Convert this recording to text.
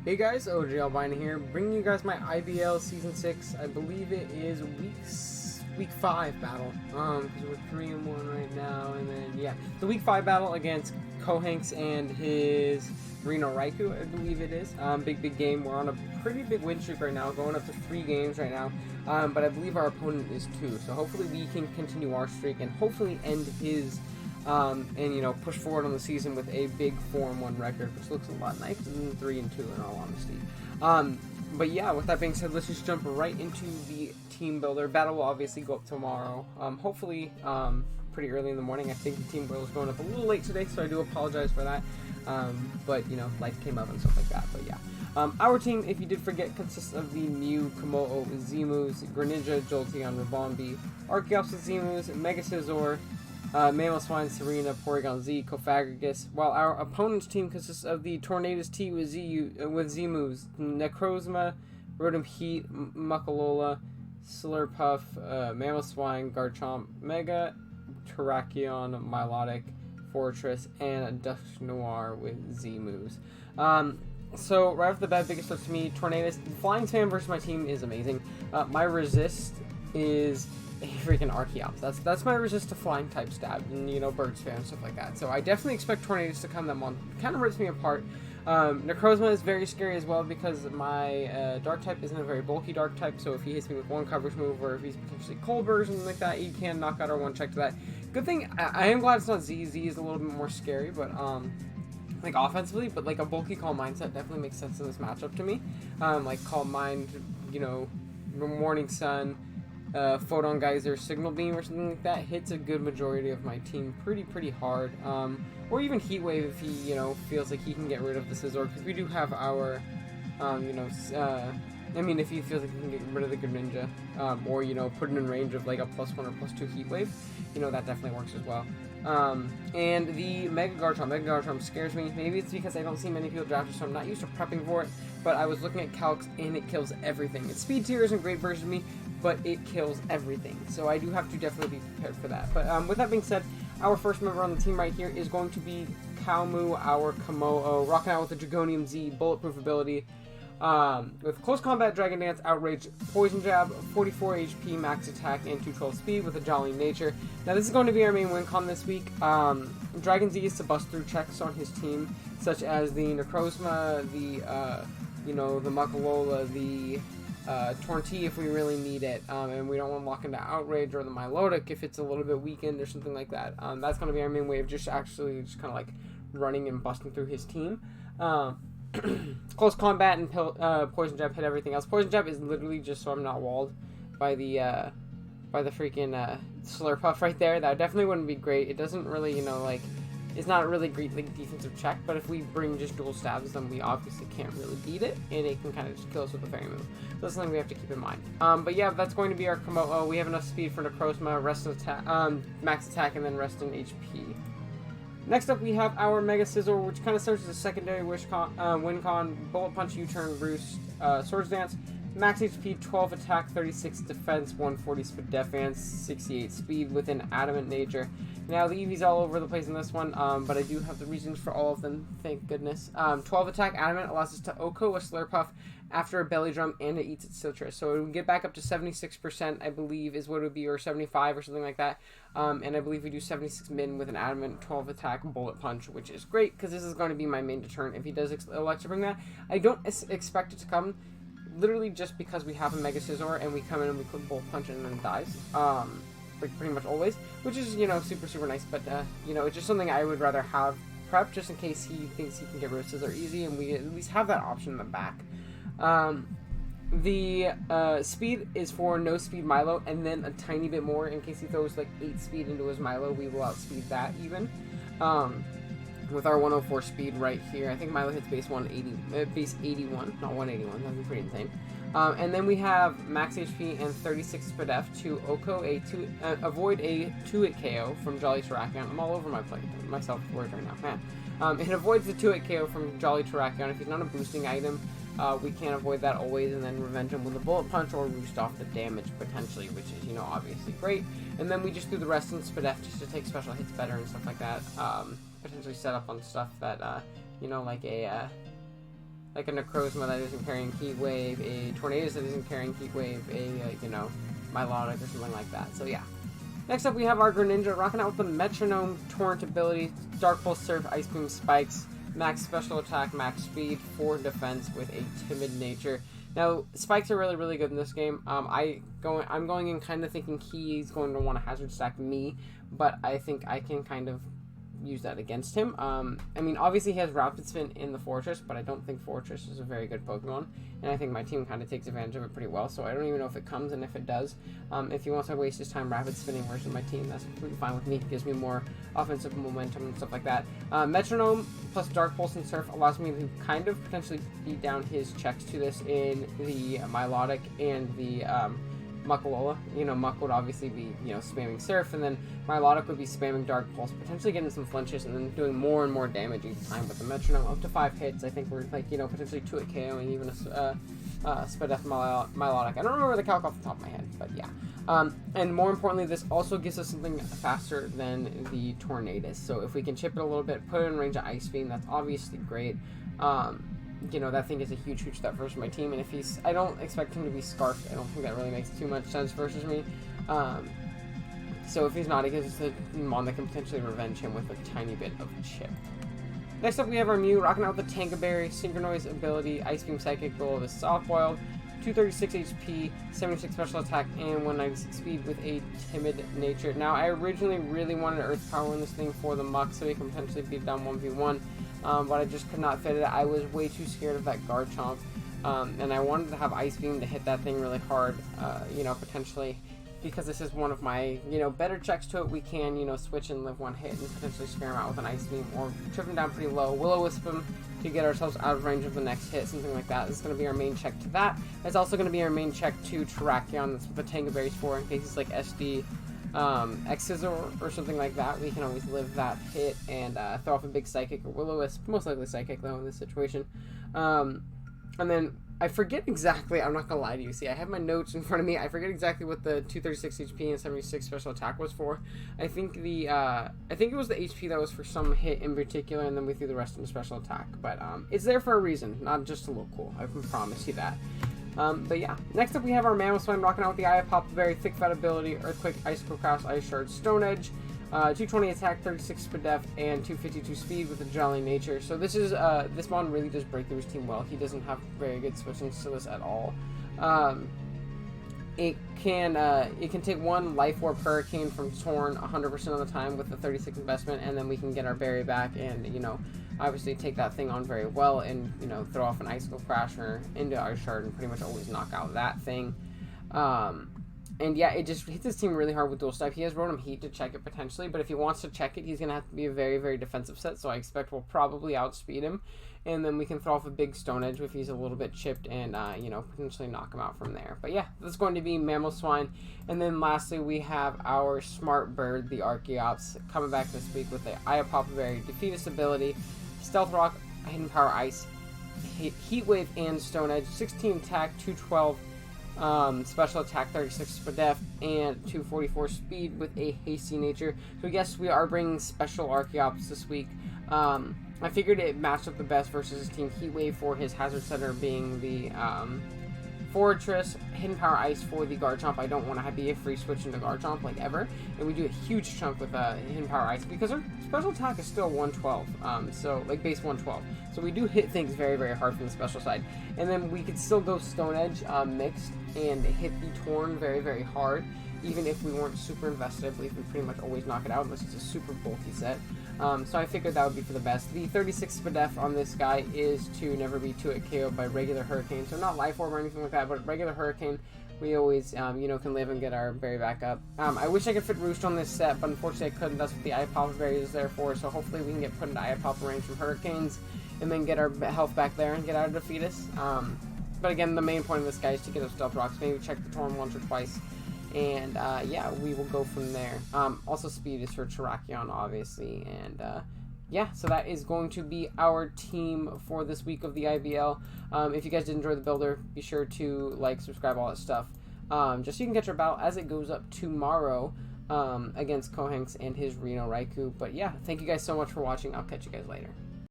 Hey guys, OG Albina here, bringing you guys my IBL Season 6, I believe it is Week 5 battle, because we're 3-1 right now, and then, yeah, the Week 5 battle against Kohanks and his Reno Raikou, I believe it is. Big game. We're on a pretty big win streak right now, going up to 3 games right now, but I believe our opponent is 2, so hopefully we can continue our streak and hopefully end his and push forward on the season with a big 4-1 record, which looks a lot nicer than 3-2 in all honesty. But yeah, with that being said, let's just jump right into the team builder. Battle will obviously go up tomorrow. Hopefully pretty early in the morning. I think the team builder is going up a little late today, so I do apologize for that. But life came up and stuff like that. But yeah. Our team, if you did forget, consists of the Mew, Komodo, Zemus, Greninja, Jolteon, Rabombi, Archeops, Zemus, Mega Scizor, Mamoswine, Serena, Porygon Z, Cofagrigus, while our opponent's team consists of the Tornadus T with Zemus, Necrozma, Rotom Heat, Muckalola, Slurpuff, Mamoswine, Garchomp, Mega, Terrakion, Milotic, Fortress, and Dusknoir with Zemus. So right off the bat, biggest threat to me, Tornadus. Flying Spam versus my team is amazing. My resist is a freaking Archeops. That's my resist to flying type stab and bird spam and stuff like that. So I definitely expect Tornadus to come them on. Kind of rips me apart. Necrozma is very scary as well because my dark type isn't a very bulky dark type, so if he hits me with one coverage move or if he's potentially cold burst or something like that, he can knock out our one check to that. Good thing, I am glad it's not Z. Z is a little bit more scary, but like offensively, but like a bulky Calm Mindset definitely makes sense in this matchup to me. Like Calm Mind, Morning Sun, Photon Geyser, Signal Beam or something like that hits a good majority of my team pretty hard. Or even Heat Wave if he, feels like he can get rid of the Scizor, because we do have our, if he feels like he can get rid of the Greninja, or, put it in range of like a +1 or +2 Heat Wave, that definitely works as well. And the Mega Garchomp scares me. Maybe it's because I don't see many people draft it, so I'm not used to prepping for it, but I was looking at calcs and it kills everything. Its speed tier isn't great versus me, but it kills everything, so I do have to definitely be prepared for that. But with that being said, our first member on the team right here is going to be Kalmu, our Komodo, rocking out with the Dragonium Z bulletproof ability, with Close Combat, Dragon Dance, Outrage, Poison Jab, 44 HP, Max Attack, and 212 Speed with a Jolly Nature. Now this is going to be our main win con this week. Dragon Z is to bust through checks on his team, such as the Necrozma, the Muckalola, the Tornti if we really need it, and we don't want to lock into Outrage, or the Milotic if it's a little bit weakened or something like that. That's going to be our main way of just kind of like running and busting through his team. Close Combat and Poison Jab hit everything else. Poison Jab is literally just so I'm not walled by the freaking Slurpuff right there. That definitely wouldn't be great. It doesn't really, it's not a really great defensive check, but if we bring just dual stabs, then we obviously can't really beat it, and it can kind of just kill us with a fairy move. So that's something we have to keep in mind. But yeah, that's going to be our Komodo. We have enough speed for Necrozma, rest in attack, max attack, and then rest in HP. Next up, we have our Mega Scizor, which kind of serves as a secondary win con, Bullet Punch, U-Turn, Roost, Swords Dance, max HP, 12 attack, 36 defense, 140 speed defense, 68 speed with an Adamant Nature. Now, the EV's all over the place in this one, but I do have the reasons for all of them, thank goodness. 12 attack Adamant allows us to Oko a Slurpuff after a Belly Drum, and it eats its Citrus. So it would get back up to 76%, I believe, is what it would be, or 75 or something like that. And I believe we do 76 min with an Adamant 12 attack Bullet Punch, which is great, because this is going to be my main deterrent if he does elect to bring that. I don't expect it to come, literally just because we have a Mega Scizor, and we come in and we click Bullet Punch and then it dies. Pretty much always, which is, super nice, but, it's just something I would rather have prepped, just in case he thinks he can get rid of Scizor easy, and we at least have that option in the back. The speed is for no speed Milo, and then a tiny bit more in case he throws like 8 speed into his Milo. We will outspeed that even. With our 104 speed right here, I think Milo hits base 180, base 81, not 181. That'd be pretty insane. And then we have max HP and 36 speed F to Oko avoid a 2-hit KO from Jolly Terrakion. I'm all over myself words right now, man. It avoids the 2-hit KO from Jolly Terrakion. If he's not a boosting item, we can avoid that always, and then revenge him with a Bullet Punch or roost off the damage potentially, which is, obviously great. And then we just do the rest in Spadef just to take special hits better and stuff like that. Potentially set up on stuff that, like a like a Necrozma that isn't carrying Heat Wave, a Tornadus that isn't carrying Heat Wave, a, you know, Milotic or something like that. So yeah. Next up, we have our Greninja rocking out with the Metronome, Torrent ability, Dark Pulse, Surf, Ice Beam, Spikes, max special attack, max speed, 4 defense with a timid nature. Now, Spikes are really, really good in this game. I'm going in kind of thinking he's going to want to hazard stack me, but I think I can kind of use that against him. I mean, obviously he has Rapid Spin in the Fortress, but I don't think Fortress is a very good Pokemon, and I think my team kind of takes advantage of it pretty well, so I don't even know if it comes, and if it does, if he wants to waste his time Rapid Spinning versus my team, that's completely fine with me. It gives me more offensive momentum and stuff like that. Metronome plus Dark Pulse and Surf allows me to kind of potentially beat down his checks to this in the Milotic and the Muckalola. You know, Muck would obviously be, you know, spamming Surf, and then Milotic would be spamming Dark Pulse, potentially getting some flinches, and then doing more and more damage each time with the Metronome. Up to 5 hits, I think we're, like, you know, potentially 2 at KOing even a Spadef Milotic. I don't remember the calc off the top of my head, but yeah. And more importantly, this also gives us something faster than the Tornadus. So if we can chip it a little bit, put it in range of Ice Beam, that's obviously great. You know, that thing is a huge step versus my team, and if he's, I don't expect him to be Scarfed. I don't think that really makes too much sense versus me. So if he's not, it gives us the Mon that can potentially revenge him with a tiny bit of chip. Next up, we have our Mew rocking out with the Tangaberry, Synchronize ability, Ice Beam Psychic Roll of the Soft Boiled, 236 HP, 76 special attack, and 196 speed with a timid nature. Now, I originally really wanted Earth Power in this thing for the Muck, so he can potentially beat down 1v1. But I just could not fit it. I was way too scared of that Garchomp, and I wanted to have Ice Beam to hit that thing really hard, you know, potentially, because this is one of my, you know, better checks to it. We can, you know, switch and live one hit and potentially scare him out with an Ice Beam, or trip him down pretty low, Will-O-Wisp him to get ourselves out of range of the next hit, something like that. This is going to be our main check to that. It's also going to be our main check to Terrakion. That's what the Tangaberry's for, in cases like SD, X-Scissor or something like that. We can always live that hit and throw off a big Psychic or Will-O-Wisp, most likely Psychic though in this situation. And then I forget exactly, I'm not gonna lie to you, see I have my notes in front of me, I forget exactly what the 236 HP and 76 special attack was for. I think the I think it was the HP that was for some hit in particular, and then we threw the rest in the special attack, but it's there for a reason, not just to look cool, I can promise you that. But yeah, next up we have our Mamoswine rocking out with the Eye of Pop, very thick fat ability, Earthquake, Icicle Cross, Ice Shard, Stone Edge, 220 attack, 36 Spadef, and 252 speed with a Jolly nature. So this is this Mon really does break through his team well. He doesn't have very good switchings to this at all. It can take 1 Life Orb Hurricane from Torn 100% of the time with the 36 investment, and then we can get our berry back and, you know, obviously take that thing on very well and, you know, throw off an Icicle Crasher into our Shard and pretty much always knock out that thing. And yeah, it just hits his team really hard with Dual Step. He has Rotom Heat to check it potentially, but if he wants to check it, he's going to have to be a very, very defensive set, so I expect we'll probably outspeed him. And then we can throw off a big Stone Edge if he's a little bit chipped and, you know, potentially knock him out from there. But yeah, that's going to be Mamoswine. And then lastly, we have our Smart Bird, the Archeops, coming back this week with the Eye of Pop Berry, Defeatist ability, Stealth Rock, Hidden Power Ice, Heat Wave, and Stone Edge, 16 attack, 212 special attack, 36 Spadef, and 244 speed with a hasty nature. So yes, we are bringing special Archeops this week. I figured it matched up the best versus his team Heat Wave for his Hazard Center being the Fortress, Hidden Power Ice for the Garchomp. I don't want to be a free switch into Garchomp like ever, and we do a huge chunk with Hidden Power Ice because our special attack is still 112, so like base 112. So we do hit things very, very hard from the special side, and then we could still go Stone Edge mixed and hit the Torn very, very hard. Even if we weren't super invested, I believe we pretty much always knock it out unless it's a super bulky set. So I figured that would be for the best. The 36 Spadef on this guy is to never be 2 at KO by regular Hurricane. So not Life Orb or anything like that, but regular Hurricane, we always, you know, can live and get our berry back up. I wish I could fit Roost on this set, but unfortunately I couldn't. That's what the Eye Pop Berry is there for. So hopefully we can get put into Eye Pop range from Hurricanes and then get our health back there and get out of Defeatist. But again, the main point of this guy is to get those Stealth Rocks, maybe check the Torn once or twice. And yeah, we will go from there. Also, speed is for Terrakion, obviously. And yeah, so that is going to be our team for this week of the IBL. If you guys did enjoy the builder, be sure to like, subscribe, all that stuff. Just so you can get your battle as it goes up tomorrow against Kohanks and his Reno Raikou. But yeah, thank you guys so much for watching. I'll catch you guys later.